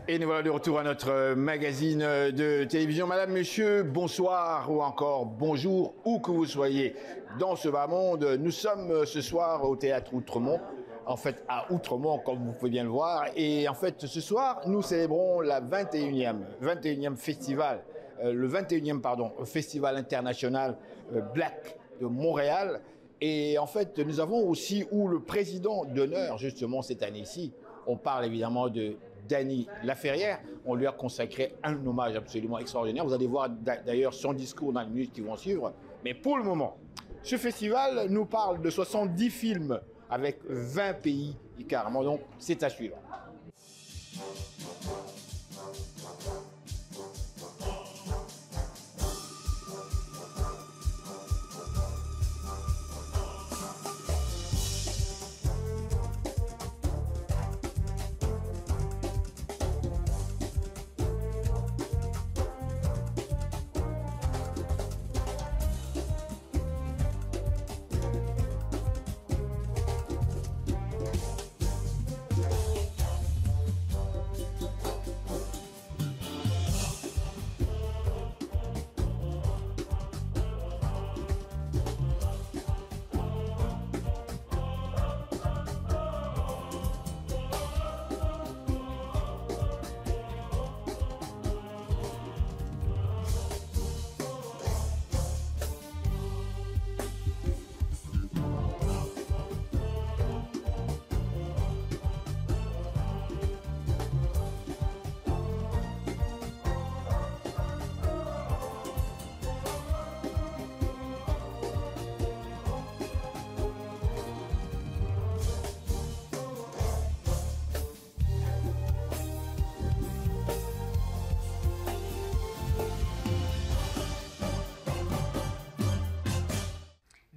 Et nous voilà de retour à notre magazine de télévision. Madame, monsieur, bonsoir ou encore bonjour, où que vous soyez dans ce bas monde. Nous sommes ce soir au Théâtre Outremont, en fait à Outremont, comme vous pouvez bien le voir. Et en fait, ce soir, nous célébrons la 21e festival, le 21e, Festival international Black de Montréal. Et en fait, nous avons aussi le président d'honneur, justement, cette année-ci. On parle évidemment de Dany Laferrière. On lui a consacré un hommage absolument extraordinaire. Vous allez voir d'ailleurs son discours dans les minutes qui vont suivre. Mais pour le moment, ce festival nous parle de 70 films avec 20 pays carrément. Donc, c'est à suivre.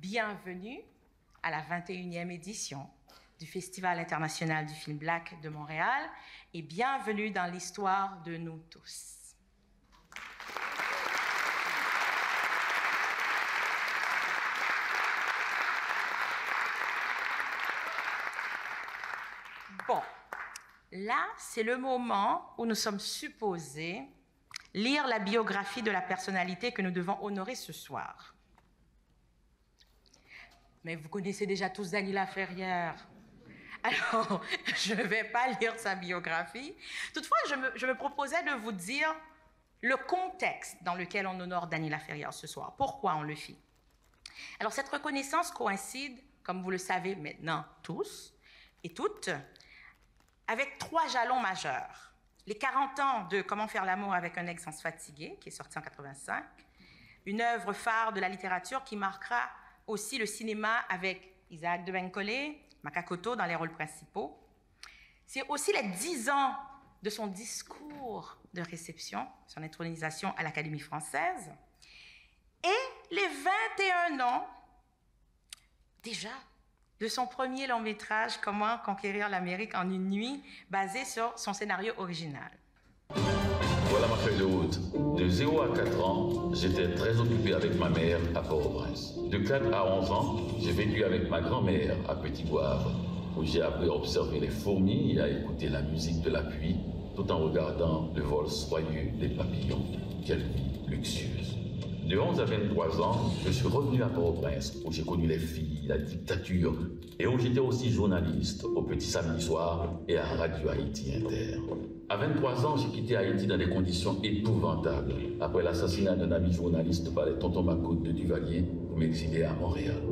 Bienvenue à la 21e édition du Festival international du film Black de Montréal et bienvenue dans l'histoire de nous tous. Bon, là, c'est le moment où nous sommes supposés lire la biographie de la personnalité que nous devons honorer ce soir. Mais vous connaissez déjà tous Dany Laferrière. Alors, je ne vais pas lire sa biographie. Toutefois, je me proposais de vous dire le contexte dans lequel on honore Dany Laferrière ce soir. Pourquoi on le fit? Alors, cette reconnaissance coïncide, comme vous le savez maintenant tous et toutes, avec 3 jalons majeurs. Les 40 ans de Comment faire l'amour avec un ex sans se fatiguer, qui est sorti en 85, une œuvre phare de la littérature qui marquera aussi le cinéma avec Isaac de Bencolé, Makakoto dans les rôles principaux. C'est aussi les 10 ans de son discours de réception, son intronisation à l'Académie française, et les 21 ans, déjà, de son premier long-métrage « Comment conquérir l'Amérique en une nuit », basé sur son scénario original. Voilà ma feuille de route. De 0 à 4 ans, j'étais très occupé avec ma mère à Port-au-Prince. De 4 à 11 ans, j'ai vécu avec ma grand-mère à Petit-Goâve, où j'ai appris à observer les fourmis et à écouter la musique de la pluie, tout en regardant le vol soyeux des papillons. Quelle vie luxueuse. De 11 à 23 ans, je suis revenu à Port-au-Prince, où j'ai connu les filles, la dictature, et où j'étais aussi journaliste au Petit Samedi Soir et à Radio Haïti Inter. À 23 ans, j'ai quitté Haïti dans des conditions épouvantables, après l'assassinat d'un ami journaliste par les tontons Macoute de Duvalier, pour m'exiler à Montréal.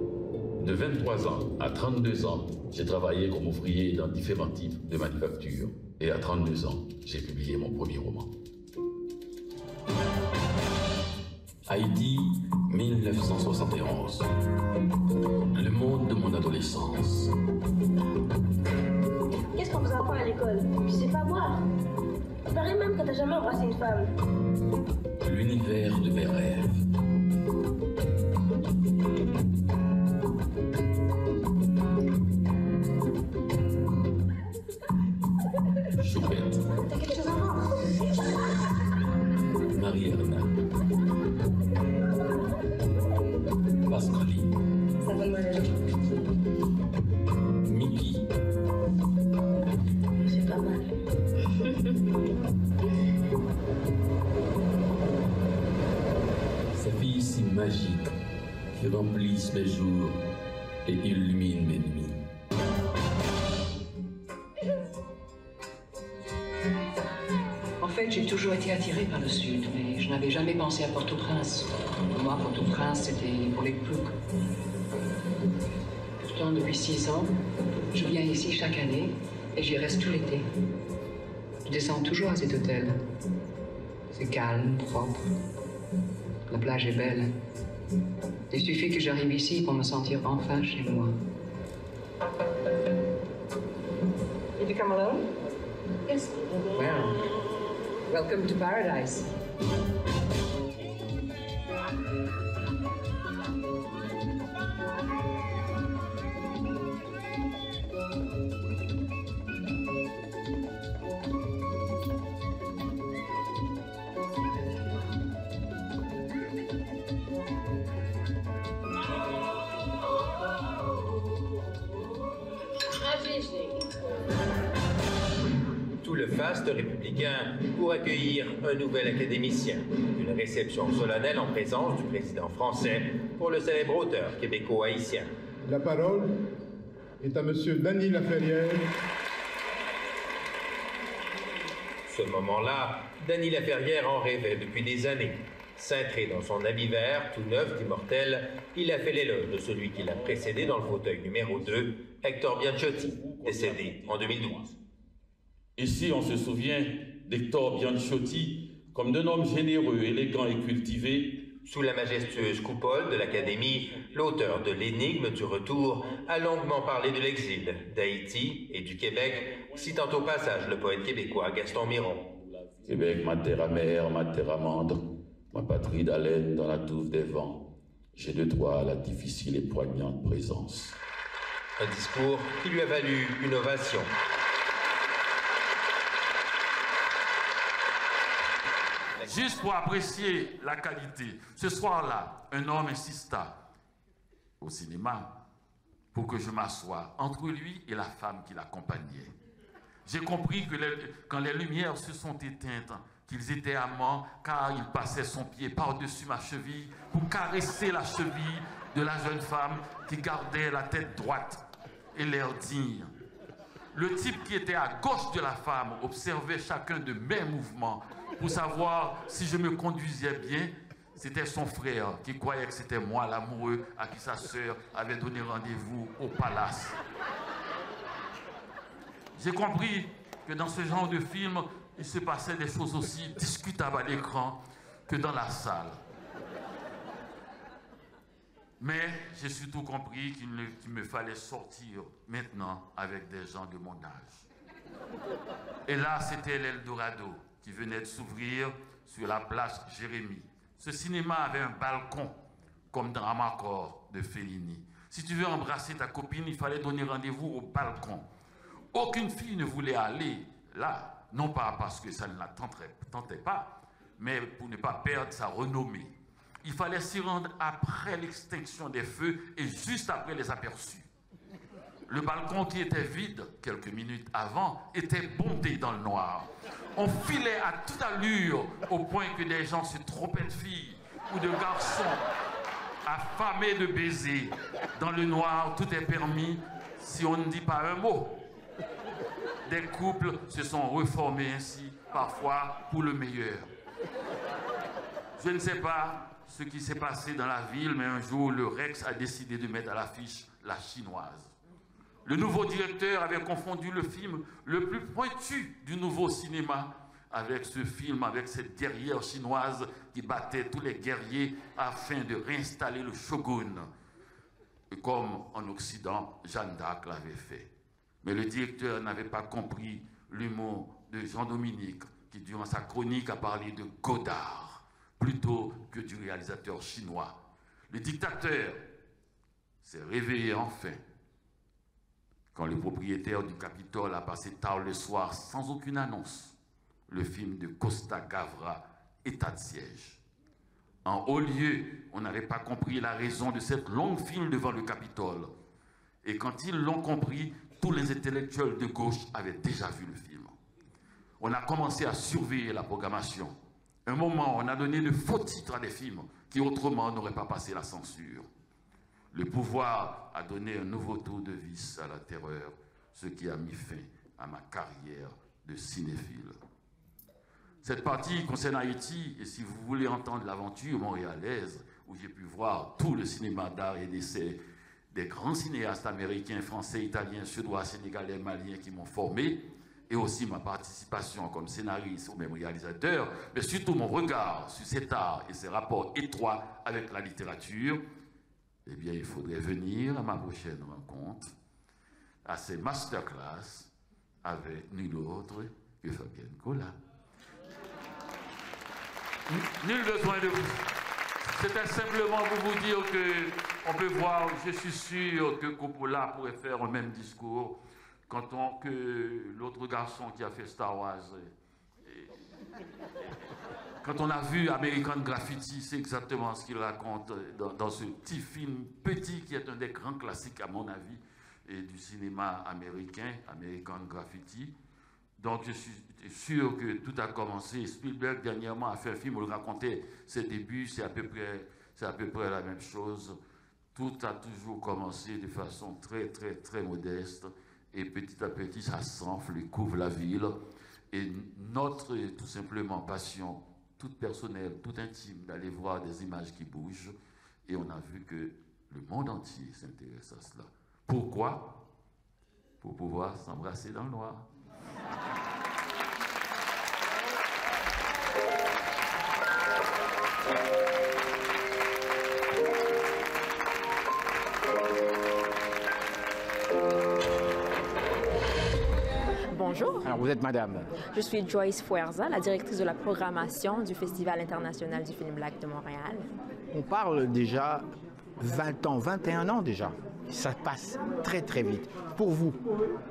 De 23 ans à 32 ans, j'ai travaillé comme ouvrier dans différents types de manufactures. Et à 32 ans, j'ai publié mon premier roman. Haïti, 1971. Le monde de mon adolescence. Qu'est-ce qu'on vous apprend à l'école? Tu sais pas boire. Il paraît même que t'as jamais embrassé une femme. L'univers de mes rêves. Choupette. T'as quelque chose à voir? Marie-Erna. Pascali. Ça va mal. Mickey. C'est pas mal. qui remplissent mes jours et illuminent mes nuits. En fait, j'ai toujours été attirée par le Sud, mais je n'avais jamais pensé à Port-au-Prince. Pour moi, Port-au-Prince, c'était pour les ploucs. Pourtant, depuis 6 ans, je viens ici chaque année et j'y reste tout l'été. Je descends toujours à cet hôtel. C'est calme, propre. La plage est belle. Il suffit que j'arrive ici pour me sentir enfin chez moi. Did you come alone? Yes. Well, welcome to paradise. Tout le faste républicain pour accueillir un nouvel académicien. Une réception solennelle en présence du président français pour le célèbre auteur québéco-haïtien. La parole est à Monsieur Dany Laferrière. Ce moment-là, Dany Laferrière en rêvait depuis des années. Cintré dans son habit vert, tout neuf d'immortel, il a fait l'éloge de celui qui l'a précédé dans le fauteuil numéro 2, Hector Bianchotti, décédé en 2012. Ici, on se souvient d'Hector Bianchotti comme d'un homme généreux, élégant et cultivé. Sous la majestueuse coupole de l'Académie, l'auteur de L'énigme du retour a longuement parlé de l'exil, d'Haïti et du Québec, citant au passage le poète québécois Gaston Miron. Québec, ma terre amère, ma terre amande, ma patrie d'haleine dans la touffe des vents. J'ai de toi la difficile et poignante présence. Un discours qui lui a valu une ovation. Juste pour apprécier la qualité, ce soir-là, un homme insista au cinéma pour que je m'assoie entre lui et la femme qui l'accompagnait. J'ai compris que quand les lumières se sont éteintes, qu'ils étaient amants, car il passait son pied par-dessus ma cheville pour caresser la cheville de la jeune femme qui gardait la tête droite et l'air digne. Le type qui était à gauche de la femme observait chacun de mes mouvements pour savoir si je me conduisais bien. C'était son frère qui croyait que c'était moi, l'amoureux, à qui sa sœur avait donné rendez-vous au palace. J'ai compris que dans ce genre de film, il se passait des choses aussi discutables à l'écran que dans la salle. Mais j'ai surtout compris qu'il me fallait sortir maintenant avec des gens de mon âge. Et là, c'était l'Eldorado qui venait de s'ouvrir sur la place Jérémie. Ce cinéma avait un balcon, comme dans Amarcord de Fellini. Si tu veux embrasser ta copine, il fallait donner rendez-vous au balcon. Aucune fille ne voulait aller là, non pas parce que ça ne la tentait pas, mais pour ne pas perdre sa renommée. Il fallait s'y rendre après l'extinction des feux et juste après les aperçus. Le balcon qui était vide quelques minutes avant était bondé dans le noir. On filait à toute allure au point que des gens se trompaient de filles ou de garçons affamés de baisers. Dans le noir, tout est permis si on ne dit pas un mot. Des couples se sont reformés ainsi, parfois pour le meilleur. Je ne sais pas ce qui s'est passé dans la ville, mais un jour, le Rex a décidé de mettre à l'affiche la chinoise. Le nouveau directeur avait confondu le film le plus pointu du nouveau cinéma avec ce film, avec cette guerrière chinoise qui battait tous les guerriers afin de réinstaller le shogun, comme en Occident, Jeanne d'Arc l'avait fait. Mais le directeur n'avait pas compris l'humour de Jean-Dominique, qui durant sa chronique a parlé de Godard, plutôt que du réalisateur chinois. Le dictateur s'est réveillé enfin, quand le propriétaire du Capitole a passé tard le soir sans aucune annonce le film de Costa Gavra, État de siège. En haut lieu, on n'avait pas compris la raison de cette longue file devant le Capitole. Et quand ils l'ont compris, tous les intellectuels de gauche avaient déjà vu le film. On a commencé à surveiller la programmation. Un moment, on a donné de faux titres à des films qui autrement n'auraient pas passé la censure. Le pouvoir a donné un nouveau tour de vis à la terreur, ce qui a mis fin à ma carrière de cinéphile. Cette partie concerne Haïti, et si vous voulez entendre l'aventure montréalaise, où j'ai pu voir tout le cinéma d'art et d'essai des grands cinéastes américains, français, italiens, suédois, sénégalais, maliens qui m'ont formé, et aussi ma participation comme scénariste ou même réalisateur, mais surtout mon regard sur cet art et ses rapports étroits avec la littérature, eh bien, il faudrait venir à ma prochaine rencontre, à ces masterclass avec nul autre que Fabienne Cola. Nul besoin de vous. C'était simplement pour vous dire qu'on peut voir, je suis sûr que Coppola pourrait faire un même discours que l'autre garçon qui a fait Star Wars. Quand on a vu American Graffiti, c'est exactement ce qu'il raconte dans ce petit film petit qui est un des grands classiques à mon avis et du cinéma américain, American Graffiti. Donc je suis sûr que tout a commencé. Spielberg dernièrement a fait un film où il racontait ses débuts, c'est à peu près la même chose. Tout a toujours commencé de façon très très très modeste et petit à petit ça s'enfle, couvre la ville. Et notre tout simplement passion, toute personnelle, toute intime, d'aller voir des images qui bougent. Et on a vu que le monde entier s'intéresse à cela. Pourquoi? Pour pouvoir s'embrasser dans le noir. Bonjour. Alors vous êtes madame? Je suis Joyce Fuerza, la directrice de la programmation du Festival international du film black de Montréal. On parle déjà 20 ans, 21 ans déjà. Ça passe très très vite. Pour vous,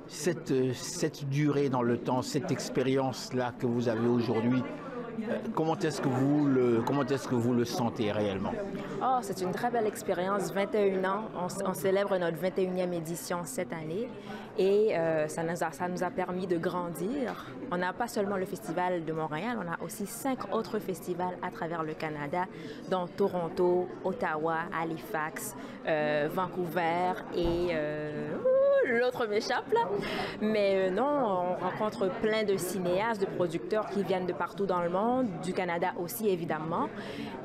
cette durée dans le temps, cette expérience-là que vous avez aujourd'hui, comment est-ce que vous le sentez réellement? Oh, c'est une très belle expérience, 21 ans. On célèbre notre 21e édition cette année et ça nous a permis de grandir. On n'a pas seulement le Festival de Montréal, on a aussi 5 autres festivals à travers le Canada, dont Toronto, Ottawa, Halifax, Vancouver et... l'autre m'échappe là. Mais non, on rencontre plein de cinéastes, de producteurs qui viennent de partout dans le monde, du Canada aussi évidemment.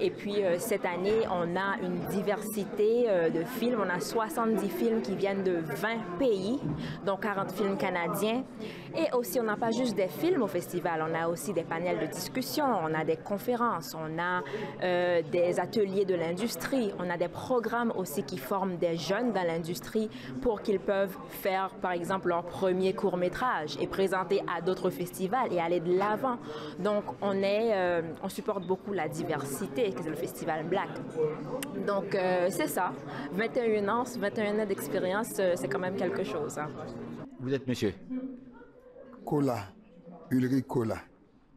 Et puis cette année, on a une diversité de films. On a 70 films qui viennent de 20 pays, dont 40 films canadiens. Et aussi, on n'a pas juste des films au festival, on a aussi des panels de discussion, on a des conférences, on a des ateliers de l'industrie, on a des programmes aussi qui forment des jeunes dans l'industrie pour qu'ils peuvent faire, par exemple, leur premier court-métrage et présenter à d'autres festivals et aller de l'avant. Donc, on supporte beaucoup la diversité, que c'est le Festival Black. Donc, c'est ça. 21 ans d'expérience, c'est quand même quelque chose. Hein. Vous êtes monsieur? Cola, Ulrich Cola.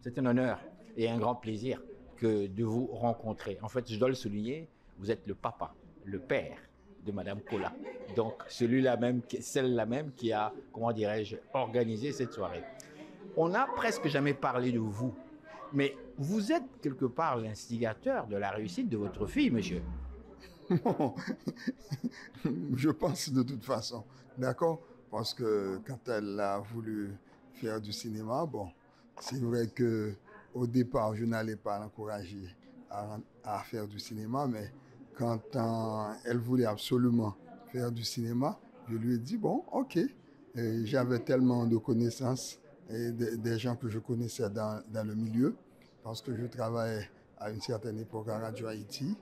C'est un honneur et un grand plaisir de vous rencontrer. En fait, je dois le souligner, vous êtes le papa, le père de Madame Cola. Donc, celle-là même qui a, comment dirais-je, organisé cette soirée. On n'a presque jamais parlé de vous, mais vous êtes quelque part l'instigateur de la réussite de votre fille, monsieur. Bon, je pense de toute façon, d'accord? Parce que quand elle a voulu faire du cinéma, bon, c'est vrai que au départ, je n'allais pas l'encourager à faire du cinéma, mais quand elle voulait absolument faire du cinéma, je lui ai dit, bon, ok. J'avais tellement de connaissances et des gens que je connaissais dans le milieu, parce que je travaillais à une certaine époque à Radio Haïti,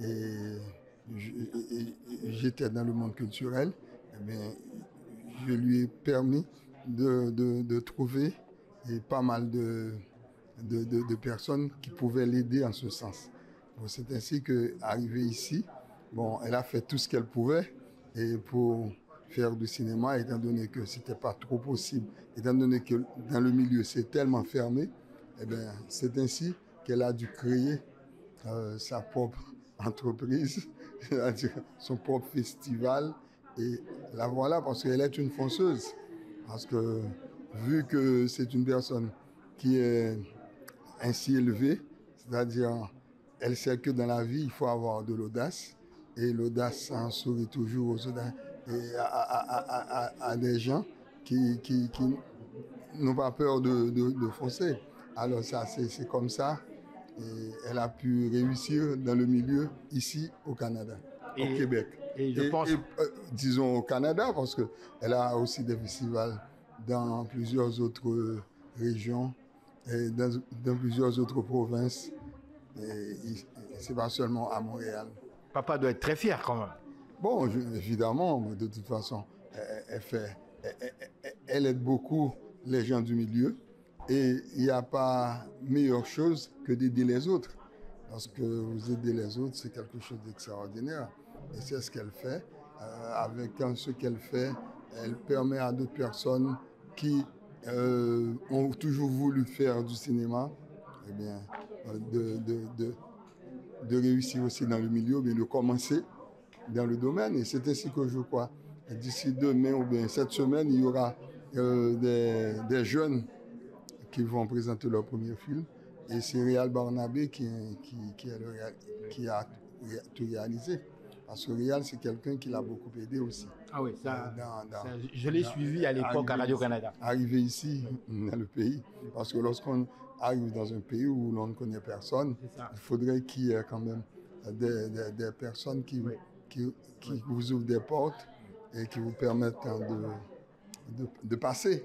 et j'étais dans le monde culturel. Eh bien, je lui ai permis de trouver pas mal de personnes qui pouvaient l'aider en ce sens. C'est ainsi qu'arrivée ici, bon, elle a fait tout ce qu'elle pouvait et pour faire du cinéma, étant donné que c'était pas trop possible, étant donné que dans le milieu c'est tellement fermé, eh bien, c'est ainsi qu'elle a dû créer sa propre entreprise, c'est-à-dire son propre festival. Et la voilà, parce qu'elle est une fonceuse. Parce que vu que c'est une personne qui est ainsi élevée, c'est-à-dire elle sait que dans la vie, il faut avoir de l'audace Et l'audace en sourit toujours aux audaces et à des gens qui n'ont pas peur de foncer. Alors ça, c'est comme ça. Et elle a pu réussir dans le milieu ici au Canada, au Québec. Et je pense... disons au Canada, parce qu'elle a aussi des festivals dans plusieurs autres régions et dans plusieurs autres provinces. Et c'est pas seulement à Montréal. Papa doit être très fier quand même. Bon, évidemment, de toute façon, elle aide beaucoup les gens du milieu et il n'y a pas meilleure chose que d'aider les autres. Lorsque vous aidez les autres, c'est quelque chose d'extraordinaire. Et c'est ce qu'elle fait. Avec ce qu'elle fait, elle permet à d'autres personnes qui ont toujours voulu faire du cinéma, eh bien, de réussir aussi dans le milieu, mais de commencer dans le domaine. Et c'est ainsi que je crois. D'ici demain ou bien cette semaine, il y aura des jeunes qui vont présenter leur premier film. Et c'est Réal Barnabé qui a tout réalisé. Parce que Réal, c'est quelqu'un qui l'a beaucoup aidé aussi. Ah oui, je l'ai suivi à l'époque à Radio-Canada. Arrivé ici, dans le pays. Parce que lorsqu'on arrive dans un pays où l'on ne connaît personne, il faudrait qu'il y ait quand même des personnes qui vous ouvrent des portes et qui vous permettent de passer.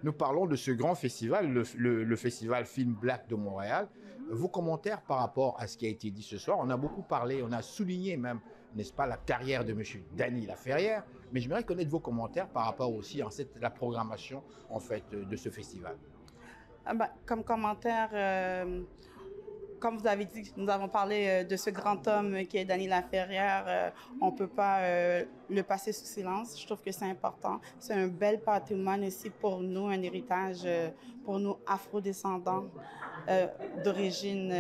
Nous parlons de ce grand festival, le festival Film Black de Montréal. Vos commentaires par rapport à ce qui a été dit ce soir, on a beaucoup parlé, on a souligné même, n'est-ce pas, la carrière de M. Dany Laferrière, mais j'aimerais connaître vos commentaires par rapport aussi à la programmation en fait, de ce festival. Comme commentaire, comme vous avez dit, nous avons parlé de ce grand homme qui est Dany Laferrière. On ne peut pas le passer sous silence. Je trouve que c'est important. C'est un bel patrimoine aussi pour nous, un héritage pour nous afro-descendants d'origine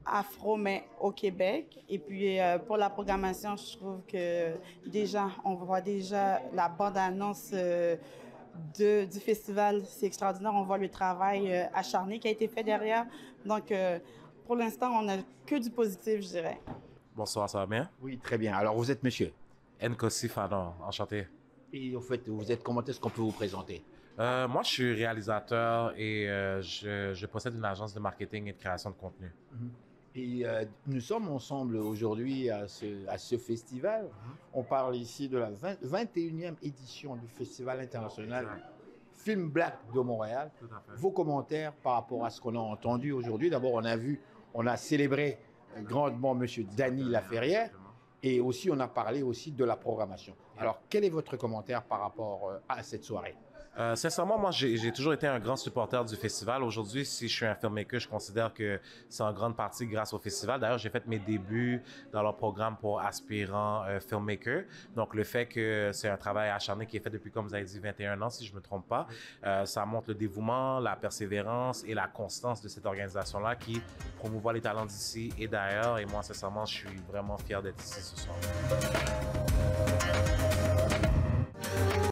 afro, mais au Québec. Et puis, pour la programmation, je trouve que déjà, on voit déjà la bande-annonce du festival. C'est extraordinaire. On voit le travail acharné qui a été fait derrière. Donc, pour l'instant, on n'a que du positif, je dirais. Bonsoir, ça va bien? Oui, très bien. Alors, vous êtes monsieur? Nkosi Fadon, enchanté. Et au fait, vous êtes, comment est-ce qu'on peut vous présenter? Moi, je suis réalisateur et je possède une agence de marketing et de création de contenu. Et nous sommes ensemble aujourd'hui à ce festival. On parle ici de la 21e édition du Festival international Film Black de Montréal. Vos commentaires par rapport à ce qu'on a entendu aujourd'hui. D'abord, on a célébré grandement M. Dany Laferrière et aussi on a parlé aussi de la programmation. Alors, quel est votre commentaire par rapport à cette soirée? Sincèrement, moi, j'ai toujours été un grand supporter du festival. Aujourd'hui, si je suis un filmmaker, je considère que c'est en grande partie grâce au festival. D'ailleurs, j'ai fait mes débuts dans leur programme pour aspirants filmmakers. Donc, le fait que c'est un travail acharné qui est fait depuis, comme vous avez dit, 21 ans, si je ne me trompe pas, ça montre le dévouement, la persévérance et la constance de cette organisation-là qui promouvoit les talents d'ici et d'ailleurs. Et moi, sincèrement, je suis vraiment fier d'être ici ce soir.